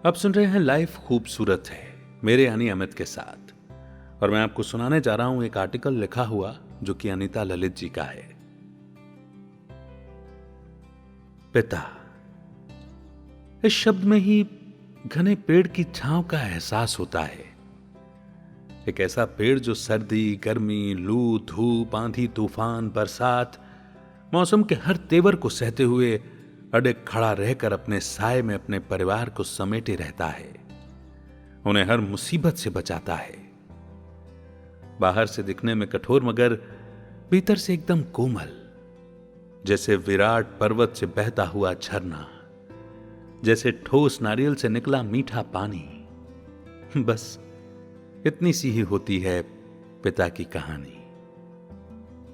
आप सुन रहे हैं लाइफ खूबसूरत है मेरे यानी अमित के साथ, और मैं आपको सुनाने जा रहा हूं एक आर्टिकल लिखा हुआ जो कि अनीता ललित जी का है। पिता। इस शब्द में ही घने पेड़ की छांव का एहसास होता है। एक ऐसा पेड़ जो सर्दी, गर्मी, लू, धूप, आंधी, तूफान, बरसात, मौसम के हर तेवर को सहते हुए अडिग खड़ा रहकर अपने साए में अपने परिवार को समेटे रहता है, उन्हें हर मुसीबत से बचाता है। बाहर से दिखने में कठोर मगर भीतर से एकदम कोमल, जैसे विराट पर्वत से बहता हुआ झरना, जैसे ठोस नारियल से निकला मीठा पानी। बस इतनी सी ही होती है पिता की कहानी।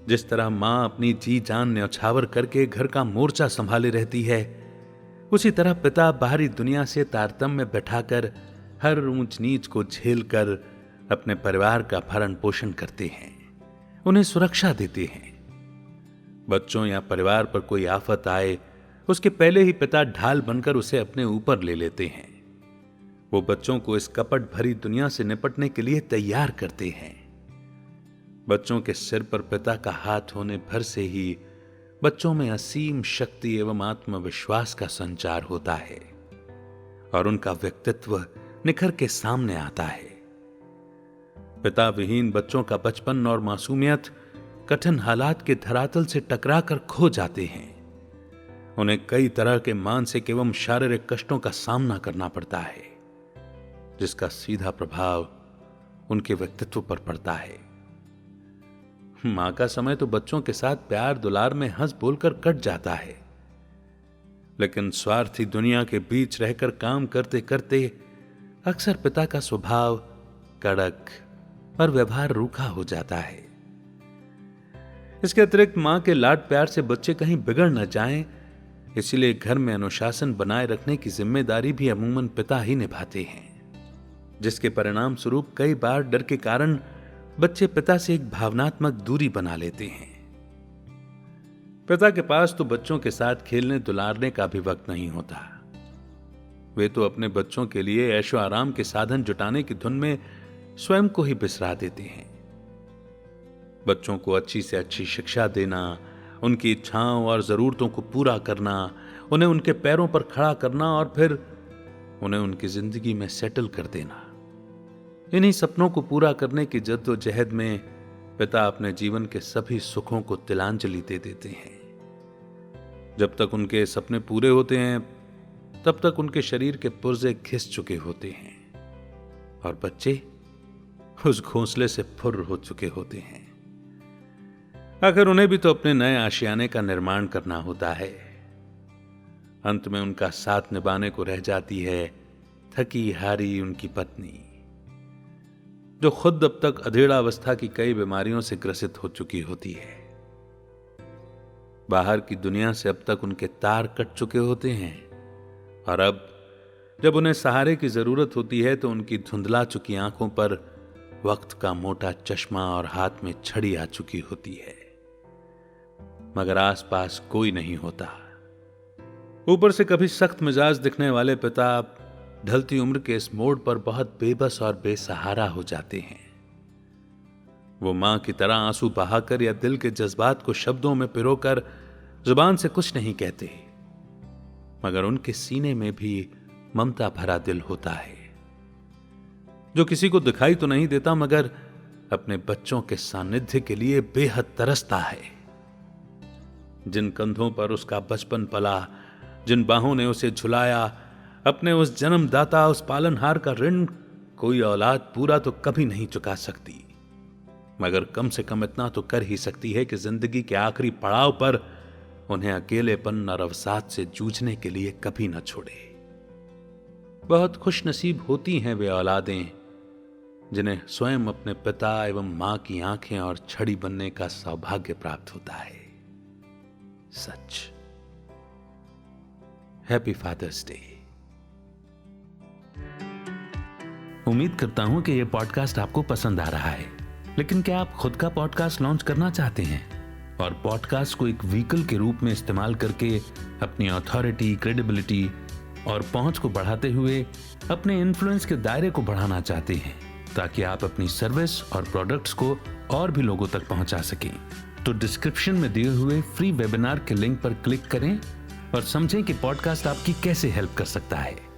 जिस तरह मां अपनी जी जान न्यौछावर करके घर का मोर्चा संभाले रहती है, उसी तरह पिता बाहरी दुनिया से तारतम्य बैठाकर हर ऊंच नीच को झेलकर अपने परिवार का भरण पोषण करते हैं, उन्हें सुरक्षा देते हैं। बच्चों या परिवार पर कोई आफत आए, उसके पहले ही पिता ढाल बनकर उसे अपने ऊपर ले लेते हैं। वो बच्चों को इस कपट भरी दुनिया से निपटने के लिए तैयार करते हैं। बच्चों के सिर पर पिता का हाथ होने भर से ही बच्चों में असीम शक्ति एवं आत्मविश्वास का संचार होता है और उनका व्यक्तित्व निखर के सामने आता है। पिता विहीन बच्चों का बचपन और मासूमियत कठिन हालात के धरातल से टकराकर खो जाते हैं। उन्हें कई तरह के मानसिक एवं शारीरिक कष्टों का सामना करना पड़ता है, जिसका सीधा प्रभाव उनके व्यक्तित्व पर पड़ता है। मां का समय तो बच्चों के साथ प्यार दुलार में हंस बोलकर कट जाता है, लेकिन स्वार्थी दुनिया के बीच रहकर काम करते करते अक्सर पिता का स्वभाव कड़क और व्यवहार रूखा हो जाता है। इसके अतिरिक्त मां के लाड प्यार से बच्चे कहीं बिगड़ न जाएं, इसलिए घर में अनुशासन बनाए रखने की जिम्मेदारी भी अमूमन पिता ही निभाते हैं, जिसके परिणाम स्वरूप कई बार डर के कारण बच्चे पिता से एक भावनात्मक दूरी बना लेते हैं। पिता के पास तो बच्चों के साथ खेलने दुलारने का भी वक्त नहीं होता। वे तो अपने बच्चों के लिए ऐशो आराम के साधन जुटाने की धुन में स्वयं को ही बिसरा देते हैं। बच्चों को अच्छी से अच्छी शिक्षा देना, उनकी इच्छाओं और जरूरतों को पूरा करना, उन्हें उनके पैरों पर खड़ा करना और फिर उन्हें उनकी जिंदगी में सेटल कर देना, इन्हीं सपनों को पूरा करने की जद्दोजहद में पिता अपने जीवन के सभी सुखों को तिलांजलि दे देते हैं। जब तक उनके सपने पूरे होते हैं, तब तक उनके शरीर के पुर्जे घिस चुके होते हैं और बच्चे उस घोंसले से फुर्र हो चुके होते हैं। आखिर उन्हें भी तो अपने नए आशियाने का निर्माण करना होता है। अंत में उनका साथ निभाने को रह जाती है थकी हारी उनकी पत्नी, जो खुद अब तक अधेड़ावस्था की कई बीमारियों से ग्रसित हो चुकी होती है। बाहर की दुनिया से अब तक उनके तार कट चुके होते हैं और अब जब उन्हें सहारे की जरूरत होती है तो उनकी धुंधला चुकी आंखों पर वक्त का मोटा चश्मा और हाथ में छड़ी आ चुकी होती है, मगर आसपास कोई नहीं होता। ऊपर से कभी सख्त मिजाज दिखने वाले पिता ढलती उम्र के इस मोड़ पर बहुत बेबस और बेसहारा हो जाते हैं। वो मां की तरह आंसू बहाकर या दिल के जज्बात को शब्दों में पिरोकर जुबान से कुछ नहीं कहते, मगर उनके सीने में भी ममता भरा दिल होता है, जो किसी को दिखाई तो नहीं देता मगर अपने बच्चों के सानिध्य के लिए बेहद तरसता है। जिन कंधों पर उसका बचपन पला, जिन बाहों ने उसे झुलाया, अपने उस जन्मदाता, उस पालनहार का ऋण कोई औलाद पूरा तो कभी नहीं चुका सकती, मगर कम से कम इतना तो कर ही सकती है कि जिंदगी के आखिरी पड़ाव पर उन्हें अकेलेपन और अवसाद से जूझने के लिए कभी न छोड़े। बहुत खुशनसीब होती हैं वे औलादें जिन्हें स्वयं अपने पिता एवं मां की आंखें और छड़ी बनने का सौभाग्य प्राप्त होता है। सच। Happy father's day. उम्मीद करता हूं कि यह पॉडकास्ट आपको पसंद आ रहा है, लेकिन क्या आप खुद का पॉडकास्ट लॉन्च करना चाहते हैं और पॉडकास्ट को एक व्हीकल के रूप में इस्तेमाल करके अपनी अथॉरिटी, क्रेडिबिलिटी और पहुंच को बढ़ाते हुए अपने इन्फ्लुएंस के दायरे को बढ़ाना चाहते हैं ताकि आप अपनी सर्विस और प्रोडक्ट्स को और भी लोगों तक पहुंचा सकें, तो डिस्क्रिप्शन में दिए हुए फ्री वेबिनार के लिंक पर क्लिक करें और समझें कि पॉडकास्ट आपकी कैसे हेल्प कर सकता है।